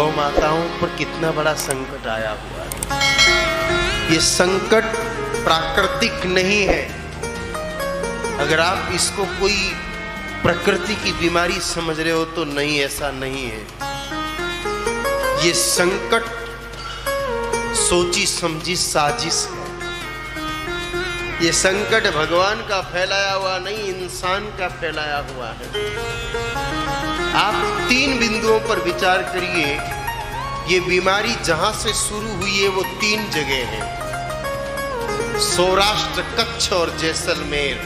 गौ माताओं पर कितना बड़ा संकट आया हुआ है। ये संकट प्राकृतिक नहीं है। अगर आप इसको कोई प्रकृति की बीमारी समझ रहे हो तो नहीं, ऐसा नहीं है। ये संकट सोची समझी साजिश है। ये संकट भगवान का फैलाया हुआ नहीं, इंसान का फैलाया हुआ है। आप 3 बिंदुओं पर विचार करिए। ये बीमारी जहां से शुरू हुई है वो 3 जगह है, सौराष्ट्र, कच्छ और जैसलमेर।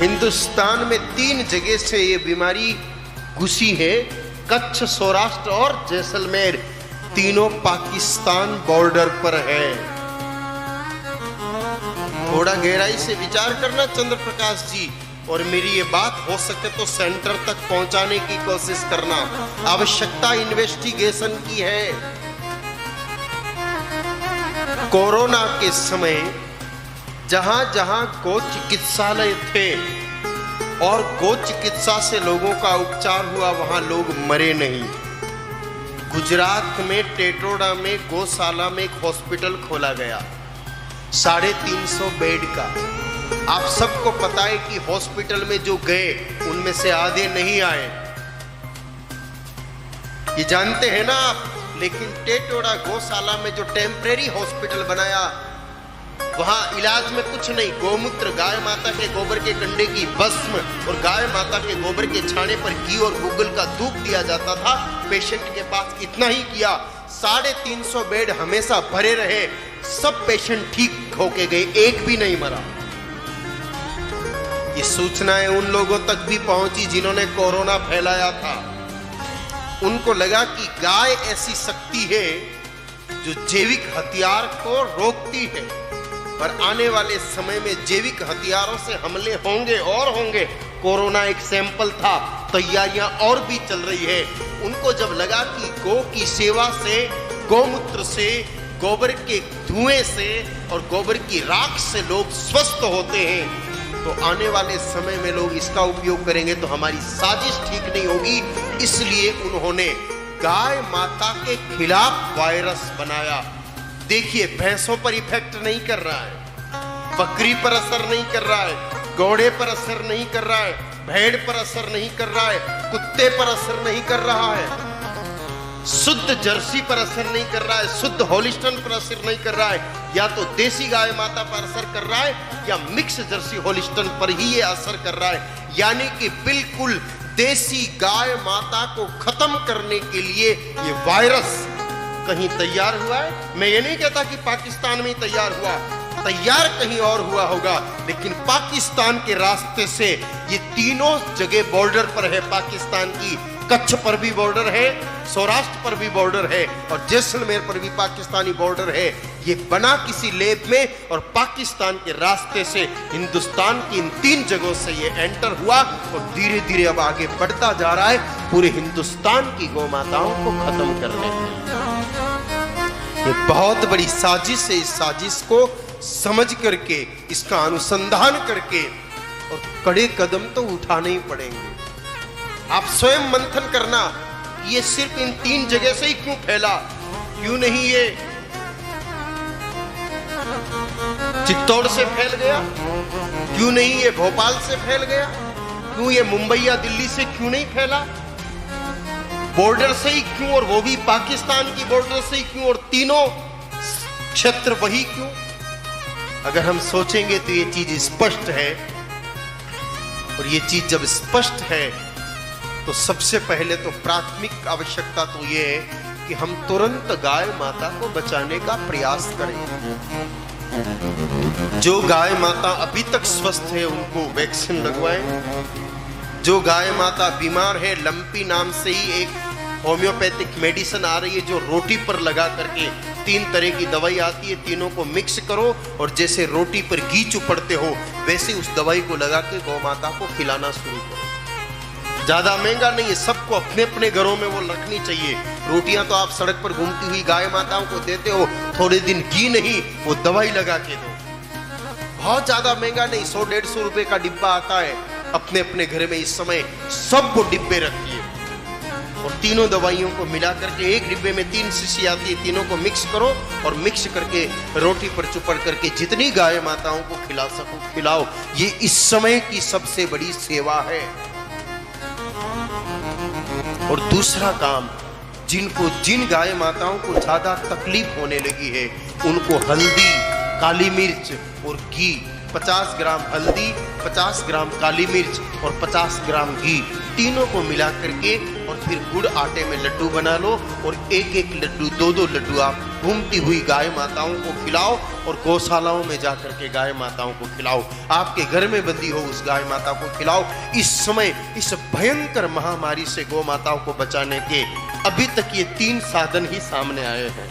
हिंदुस्तान में 3 जगह से ये बीमारी घुसी है, कच्छ, सौराष्ट्र और जैसलमेर। तीनों पाकिस्तान बॉर्डर पर है। थोड़ा गहराई से विचार करना चंद्र प्रकाश जी, और मेरी ये बात हो सके तो सेंटर तक पहुंचाने की कोशिश करना। आवश्यकता इन्वेस्टिगेशन की है। कोरोना के समय जहां जहां गो चिकित्सालय थे और गो चिकित्सा से लोगों का उपचार हुआ, वहां लोग मरे नहीं। गुजरात में टेटोड़ा में गौशाला में एक हॉस्पिटल खोला गया 350 बेड का। आप सबको पता है कि हॉस्पिटल में जो गए उनमें से आधे नहीं आए, ये जानते हैं ना आप। लेकिन टेटोड़ा गौशाला में जो टेम्परेरी हॉस्पिटल बनाया, वहां इलाज में कुछ नहीं, गोमूत्र, गाय माता के गोबर के कंडे की भस्म और गाय माता के गोबर के छाने पर घी और गूगल का धूप दिया जाता था पेशेंट के पास। इतना ही किया। 350 बेड हमेशा भरे रहे। सब पेशेंट ठीक होके गए, एक भी नहीं मरा। ये सूचनाएं उन लोगों तक भी पहुंची जिन्होंने कोरोना फैलाया था। उनको लगा कि गाय ऐसी शक्ति है जो जैविक हथियार को रोकती है, और आने वाले समय में जैविक हथियारों से हमले होंगे और होंगे। कोरोना एक सैंपल था, तैयारियां और भी चल रही है। उनको जब लगा कि गौ की सेवा से, गौमूत्र से, गोबर के धुएं से और गोबर की राख से लोग स्वस्थ होते हैं, तो आने वाले समय में लोग इसका उपयोग करेंगे तो हमारी साजिश ठीक नहीं होगी। इसलिए उन्होंने गाय माता के खिलाफ वायरस बनाया। देखिए, भैंसों पर इफेक्ट नहीं कर रहा है, बकरी पर असर नहीं कर रहा है, घोड़े पर असर नहीं कर रहा है, भेड़ पर असर नहीं कर रहा है, कुत्ते पर असर नहीं कर रहा है, शुद्ध जर्सी पर असर नहीं कर रहा है, शुद्ध होलिस्टन पर असर नहीं कर रहा है। या तो देसी गाय माता पर असर कर रहा है या मिक्स जर्सी होलिस्टन पर ही ये असर कर रहा है। यानी कि बिल्कुल देसी गाय माता को खत्म करने के लिए ये वायरस कहीं तैयार हुआ है। मैं ये नहीं कहता कि पाकिस्तान में ही तैयार हुआ, तैयार कहीं और हुआ होगा, लेकिन पाकिस्तान के रास्ते से ये तीनों जगह बॉर्डर पर है पाकिस्तान की। कच्छ पर भी बॉर्डर है, सौराष्ट्र पर भी बॉर्डर है और जैसलमेर पर भी पाकिस्तानी बॉर्डर है। ये बना किसी लैब में और पाकिस्तान के रास्ते से हिंदुस्तान की इन 3 जगहों से ये एंटर हुआ और धीरे धीरे अब आगे बढ़ता जा रहा है पूरे हिंदुस्तान की गौ माताओं को खत्म करने के लिए। ये बहुत बड़ी साजिश है। इस साजिश को समझ करके, इसका अनुसंधान करके और कड़े कदम तो उठाने ही पड़ेंगे। आप स्वयं मंथन करना, ये सिर्फ इन 3 जगह से ही क्यों फैला? क्यों नहीं ये चित्तौड़ से फैल गया? क्यों नहीं ये भोपाल से फैल गया? क्यों ये मुंबई या दिल्ली से क्यों नहीं फैला? बॉर्डर से ही क्यों, और वो भी पाकिस्तान की बॉर्डर से ही क्यों, और तीनों क्षेत्र वही क्यों? अगर हम सोचेंगे तो ये चीज स्पष्ट है। और ये चीज जब स्पष्ट है तो सबसे पहले तो प्राथमिक आवश्यकता तो ये है कि हम तुरंत गाय माता को बचाने का प्रयास करें। जो गाय माता अभी तक स्वस्थ है उनको वैक्सीन लगवाएं। जो गाय माता बीमार है, लंपी नाम से ही एक होम्योपैथिक मेडिसिन आ रही है जो रोटी पर लगा करके 3 तरह की दवाई आती है, तीनों को मिक्स करो और जैसे रोटी पर घी चुपड़ते हो वैसे उस दवाई को लगा के गौ माता को खिलाना शुरू करो। ज्यादा महंगा नहीं है, सबको अपने अपने घरों में वो रखनी चाहिए। रोटियां तो आप सड़क पर घूमती हुई गाय माताओं को देते हो, थोड़े दिन घी नहीं वो दवाई लगा के दो। बहुत ज्यादा महंगा नहीं, 100-150 रुपए का डिब्बा आता है। अपने अपने घर में इस समय सब वो डिब्बे रखिए और तीनों दवाइयों को मिला करके एक डिब्बे में 3 शीशी आती है, तीनों को मिक्स करो और मिक्स करके रोटी पर चुपड़ करके जितनी गाय माताओं को खिला सको खिलाओ। ये इस समय की सबसे बड़ी सेवा है। और दूसरा काम, जिन गाय माताओं को ज्यादा तकलीफ होने लगी है उनको हल्दी, काली मिर्च और घी, 50 ग्राम हल्दी, 50 ग्राम काली मिर्च और 50 ग्राम घी, तीनों को मिला करके और फिर गुड़ आटे में लड्डू बना लो और एक एक लड्डू, 2-2 लड्डू आप घूमती हुई गाय माताओं को खिलाओ और गौशालाओं में जा करके गाय माताओं को खिलाओ। आपके घर में बंदी हो उस गाय माता को खिलाओ। इस समय इस भयंकर महामारी से गौ माताओं को बचाने के अभी तक ये 3 साधन ही सामने आए हैं।